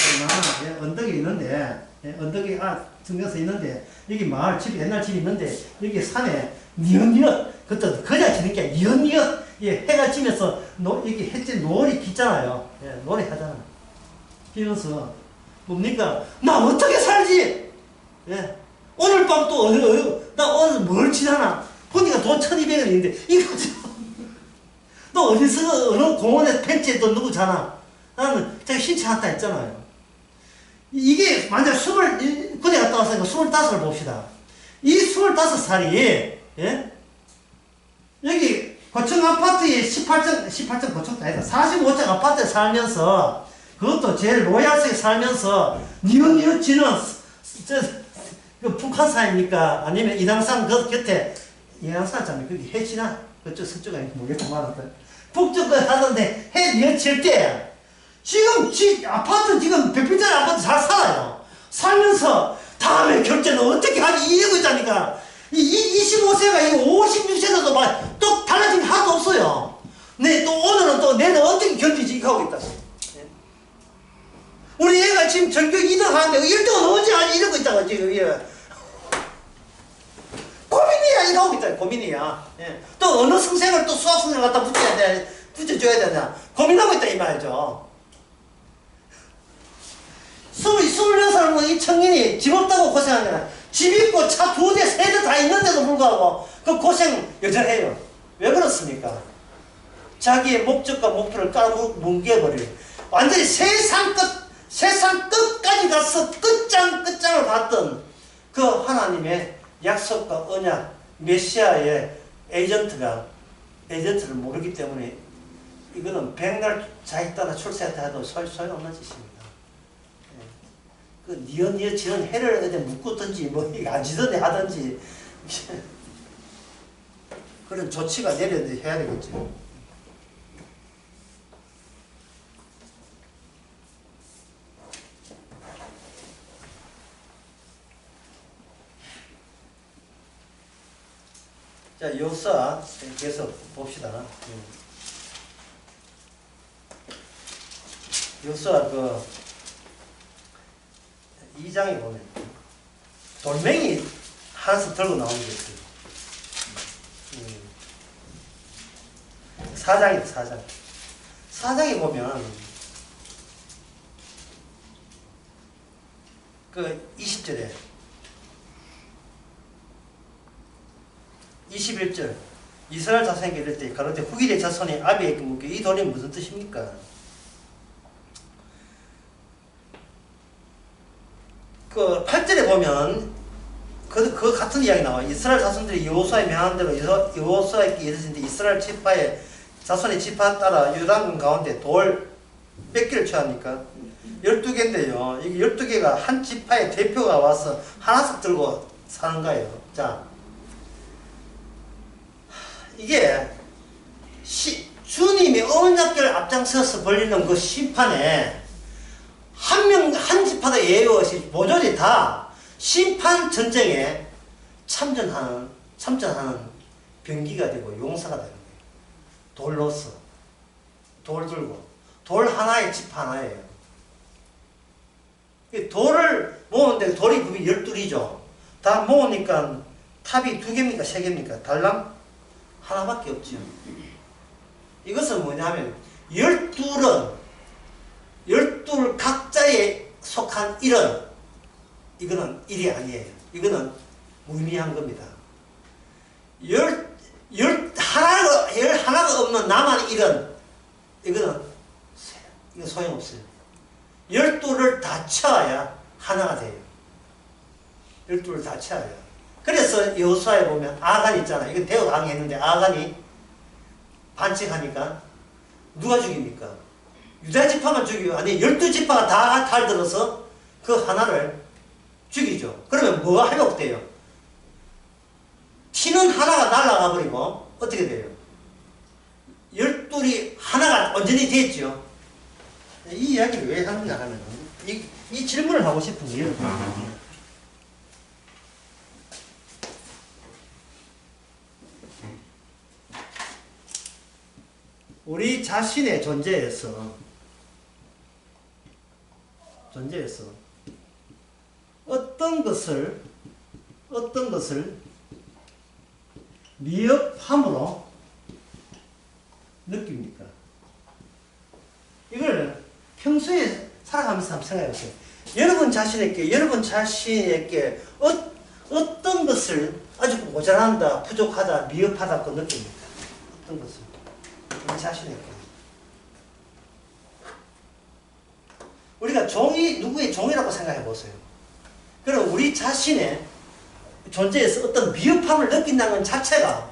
예, 언덕이 있는데, 예, 언덕이, 등에서 있는데, 여기 마을 집, 옛날 집이 있는데, 여기 산에 니엇니엇, 그것도 거자 지는 게 니엇니엇, 예, 해가 지면서, 여기 햇빛 노을이 비잖아요. 예, 노을이 하잖아. 비면서, 뭡니까? 나 어떻게 살지? 예. 오늘 밤 또 나 오늘 뭘 지나나? 보니까 돈 1200원인데, 이거 너 어디서, 어느 공원에 벤치에 또 누구 자나? 나는 제가 신체 한다 했잖아요. 이게 만약 군에 갔다 왔으니까 25을 봅시다. 이 25살이, 예? 여기 고층 아파트에 18층 고층도 아니다. 45층 아파트에 살면서, 그것도 제일 로얄스에 살면서, 니엇니엇 지는, 북한산입니까? 아니면 인왕산 그 곁에, 인왕산 있잖아요. 거기 해지나? 그쪽, 서쪽 아니고 모르겠다 말았다. 북쪽에 하는데 해 니엇칠 때, 지금 아파트 지금 100평짜리 아파트 잘 살아요. 살면서 다음에 결제는 어떻게 하지 이러고 있다니까. 25세가 이 56세도 막 또 달라진 게 하나도 없어요. 또 오늘은 또 내는 어떻게 견디지 이거 하고 있다. 우리 애가 지금 전교 2등 하는데 1등은 언제 하지? 이러고 있다고 지금. 예. 고민이야. 이러고 있다. 고민이야. 예. 또 어느 선생을 또 수학 선생을 갖다 붙여줘야 되냐. 고민하고 있다 이 말이죠. 26은 이 청년이 집 없다고 고생하는 거야. 집 있고 차 2대, 3대 다 있는데도 불구하고 그 고생 여전해요. 왜 그렇습니까? 자기의 목적과 목표를 까뭉개버려요. 완전히 세상 끝까지 가서 끝장을 봤던 그 하나님의 약속과 언약, 메시아의 에이전트를 모르기 때문에 이거는 백날 자식 따라 출세했다 해도 소용없는 짓입니다. 그 니어 지는 해를 어디 묶었든지 뭐 안 지든지 하든지 그런 조치가 내려야 되겠죠. 자, 여호수아 계속 봅시다. 여호수아 그 2장에 보면 돌멩이 하나씩 들고 나오는 게 있어요. 4장이다, 4장. 4장에 보면 그 20절에 21절 이스라엘 자손에게 이를 때 가로되 후기의 자손이 아비에게 묻게 이 돌이 무슨 뜻입니까? 그 8절에 보면 그 같은 이야기 나와요. 이스라엘 자손들이 여호수아에 명한 대로 여호수아에게 이르신데 이스라엘 지파의 자손의 지파 따라 요단강 가운데 돌 몇 개를 취합니까? 12개인데요. 이게 12개가 한 지파의 대표가 와서 하나씩 들고 사는 거예요. 자, 이게 주님이 언약궤를 앞장서서 벌리는 그 심판에 한 지파도 예외 없이 모조리 다 심판 전쟁에 참전하는 병기가 되고 용사가 되는 거예요. 돌로서 돌 들고 돌 하나에 집 하나예요. 돌을 모으는데 돌이 급이 12이죠. 다 모으니까 탑이 2개입니까? 3개입니까? 달랑 하나밖에 없죠. 이것은 뭐냐면 12은 12 각자에 속한 일은 이거는 일이 아니에요. 이거는 무의미한 겁니다. 하나가 없는 나만 일은 이거 소용없어요. 12를 다 쳐야 하나가 돼요. 12를 다 쳐야. 그래서 여호수아에 보면 아간 있잖아요. 이건 대우 당했는데 아간이 반칙하니까 누가 죽입니까? 유다 지파만 죽이고 아니 12지파가 다 달들어서 그 하나를 죽이죠. 그러면 뭐가 회복돼요? 티는 하나가 날아가 버리고 어떻게 돼요? 12이 하나가 완전히 됐죠. 이 이야기를 왜 하느냐 하면 이 질문을 하고 싶은 이유는 우리 자신의 존재에서 어떤 것을 미흡함으로 느낍니까? 이걸 평소에 살아가면서 한번 생각해 보세요. 여러분 자신에게 어떤 것을 아주 모자란다, 부족하다, 미흡하다고 느낍니까? 어떤 것을? 우리 자신에게. 우리가 누구의 종이라고 생각해 보세요. 그럼 우리 자신의 존재에서 어떤 미흡함을 느낀다는 것 자체가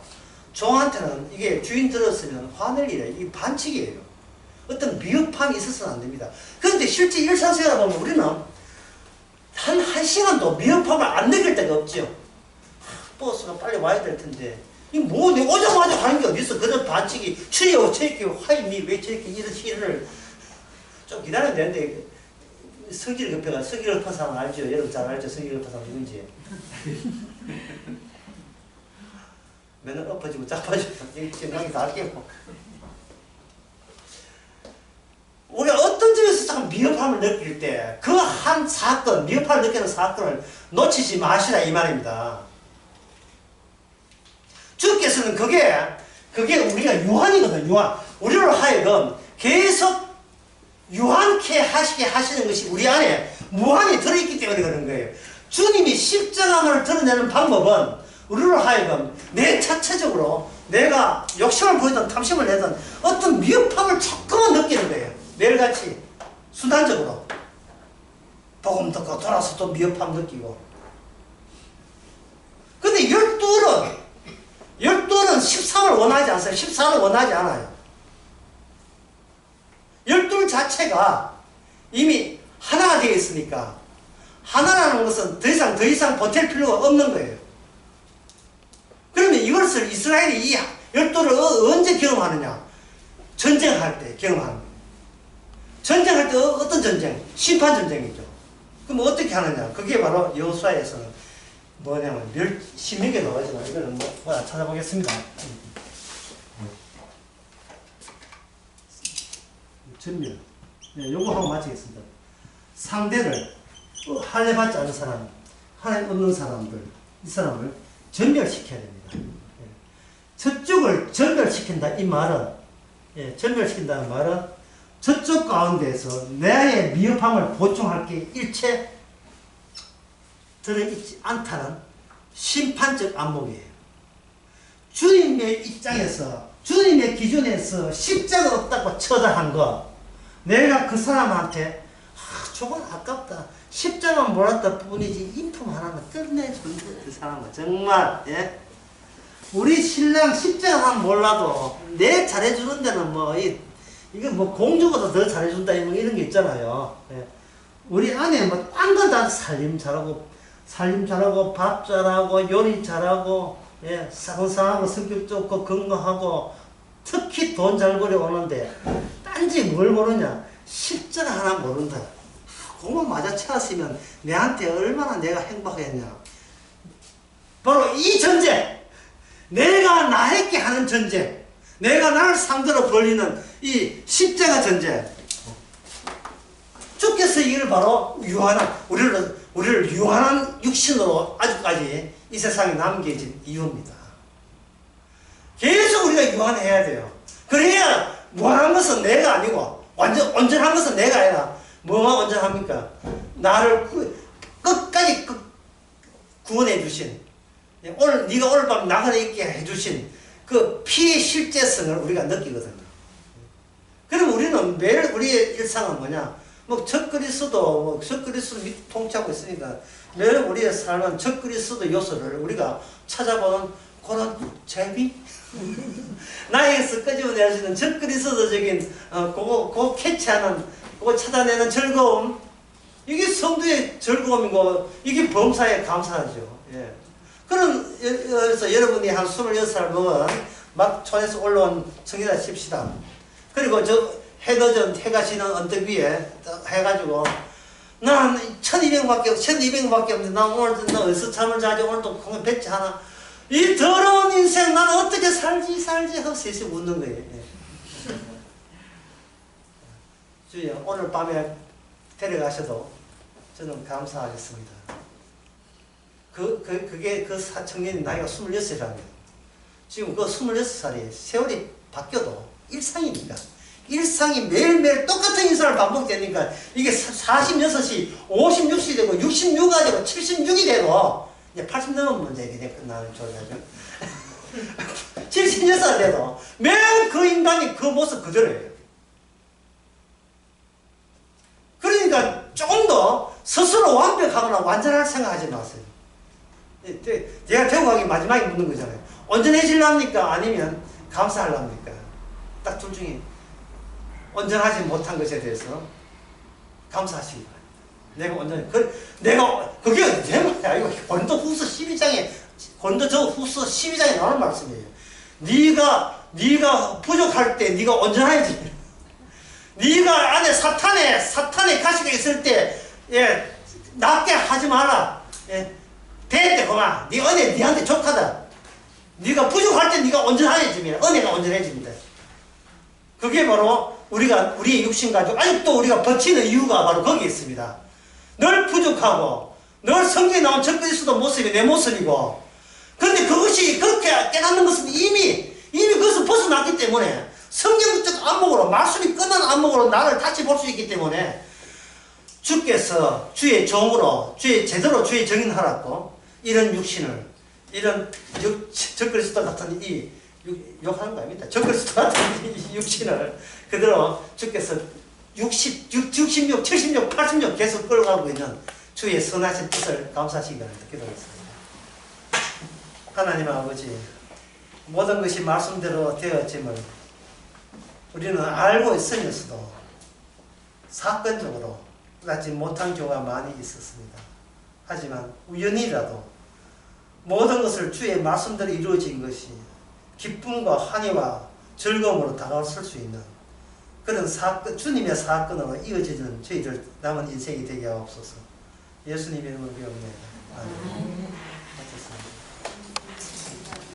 종한테는 이게 주인 들었으면 화낼 일이에요. 이게 반칙이에요. 어떤 미흡함이 있어서는 안 됩니다. 그런데 실제 일상생활을 보면 우리는 한 시간도 미흡함을 안 느낄 때가 없죠. 버스가 빨리 와야 될 텐데 이거 뭐 내가 오자마자 하는 게 어딨어. 그런 반칙이 추리하고 저렇게 화임이 왜 저렇게 이런 시간을 좀 기다려야 되는데 성질 급해가 성질 급한 사람 알죠? 여러분 잘 알죠? 성질 급한 사람 누군지. 맨날 엎어지고 자빠지고 생각이 다 깨고 우리가 어떤 점에서 참 미흡함을 느낄 때 그 한 사건, 미흡함을 느끼는 사건을 놓치지 마시라 이 말입니다. 주께서는 그게 우리가 유한이거든. 유한. 우리로 하여금 계속 유한케 하시게 하시는 것이 우리 안에 무한히 들어있기 때문에 그런 거예요. 주님이 십자가를 드러내는 방법은 우리로 하여금 내 자체적으로 내가 욕심을 보이든 탐심을 내든 어떤 미흡함을 조금은 느끼는 거예요. 매일같이 순간적으로 복음 듣고 돌아서 또 미흡함 느끼고. 근데 12은 13을 원하지 않아요. 14를 원하지 않아요. 12 자체가 이미 하나가 되어 있으니까 하나라는 것은 더 이상 버틸 필요가 없는 거예요. 그러면 이것을 이스라엘이 이 12를 언제 경험하느냐? 전쟁할 때 경험하는 거예요. 전쟁할 때 어떤 전쟁? 심판 전쟁이죠. 그럼 어떻게 하느냐? 그게 바로 여호수아에서는 뭐냐면 신명기에 나오지만 이거는 뭐 찾아보겠습니다. 전멸. 네, 요거 하고 마치겠습니다. 상대를 할례 받지 않은 사람, 하나님 없는 사람들, 이 사람을 전멸시켜야 됩니다. 예. 저쪽을 전멸시킨다 이 말은, 예, 전멸시킨다는 말은 저쪽 가운데에서 나의 미흡함을 보충할 게 일체 들어있지 않다는 심판적 안목이에요. 주님의 입장에서, 주님의 기준에서 십자가 없다고 처단한 거, 내가 그 사람한테 저건 아깝다. 십자가만 몰랐다 뿐이지 인품 하나만 끝내준다. 그 사람은 정말, 예? 우리 신랑 십자가만 몰라도 내 잘해주는 데는 이거 공주보다 더 잘해준다 이런 게 있잖아요. 예? 우리 안에 딴 건 다 살림 잘하고 밥 잘하고 요리 잘하고, 예, 상상하고 성격 좋고 건강하고 특히 돈 잘 벌어오는데 딴지 뭘 모르냐? 십자가 하나 모른다. 그것만 맞아 채웠으면 내한테 얼마나 내가 행복했냐. 바로 이 전쟁, 내가 나에게 하는 전쟁, 내가 나를 상대로 벌리는 이 십자가 전쟁. 주께서 이걸 바로 우리를 유한한 육신으로 아직까지 이 세상에 남겨진 이유입니다. 계속 우리가 유한해야 돼요. 그래야 무한한 것은 내가 아니고 온전한 것은 내가 아니라 뭐가 온전합니까? 나를 끝까지 구원해 주신, 네가 오늘 밤 나가려 있게 해주신 그 피의 실제성을 우리가 느끼거든요. 그럼 우리는 매일 우리의 일상은 뭐냐? 적그리스도 통치하고 있으니까 매일 우리의 삶은 적그리스도 요소를 우리가 찾아보는 그런 재미? 나에게서 끄집어낼 수 있는 적그리스도적인 그거 캐치하는, 그거 찾아내는 즐거움, 이게 성도의 즐거움이고 이게 범사에 감사하죠. 예. 그래서 여러분이 한 26살 먹은 막 촌에서 올라온 청이다 칩시다. 그리고 해가 지는 언덕 위에 해가지고 난 1200밖에 없는데 나 오늘 나 어디서 잠을 자지? 오늘도 공연 뱉지 않아? 이 더러운 인생 난 어떻게 살지 하고 셋이 웃는 거예요. 주여, 오늘 밤에 데려가셔도 저는 감사하겠습니다. 그게 그 청년이 나이가 26이랍니다. 지금 그 26살이 세월이 바뀌어도 일상이니까. 일상이 매일매일 똑같은 인생을 반복되니까 이게 46이 56이 되고 66이 되고 76이 되고 이제 80 넘으면 문제 이게 끝나는 조리하죠. 76살 돼도 매일 그 인간이 그 모습 그대로예요. 그러니까 조금 더 스스로 완벽하거나 완전할 생각하지 마세요. 제가 대구하기 마지막에 묻는 거잖아요. 온전해질랍니까? 아니면 감사하랍니까? 딱 둘 중에 온전하지 못한 것에 대해서 감사하시기 바랍니다. 내가 온전해. 그게 제 말이 아니고 고린도후서 12장에 나오는 말씀이에요. 네가 부족할 때 네가 온전해야지. 네가 안에 사탄의 가시가 있을 때, 예, 낮게 하지 마라. 예, 대때 그만. 네 은혜 네한테 족하다. 네가 부족할 때 네가 온전해집니다. 은혜가 온전해집니다. 그게 바로 우리가 우리의 육신 가지고 아직도 우리가 버티는 이유가 바로 거기에 있습니다. 늘 부족하고 늘 성경에 나온 적그리스도 모습이 내 모습이고, 그런데 그것이 그렇게 깨닫는 것은 이미 그것을 벗어났기 때문에 성경적 안목으로, 말씀이 끝난 안목으로 나를 다시 볼 수 있기 때문에 주께서 주의 종으로 제대로 주의 정인하라고 이런 육신을, 이런 적그리스도 같은 욕하는 거 아닙니다. 적그리스도 같은 이 육신을 그대로 주께서 66, 76, 86 계속 끌어가고 있는 주의 선하신 뜻을 감사하시기 바랍니다. 기도하겠습니다. 하나님 아버지, 모든 것이 말씀대로 되었음을 우리는 알고 있으면서도 사건적으로 그렇지 못한 경우가 많이 있었습니다. 하지만 우연이라도 모든 것을 주의 말씀대로 이루어진 것이 기쁨과 환희와 즐거움으로 다가설 수 있는 그런 사건, 주님의 사건으로 이어지는 저희들 남은 인생이 되게 하옵소서. 예수님의 이름으로 기도합니다. 아멘.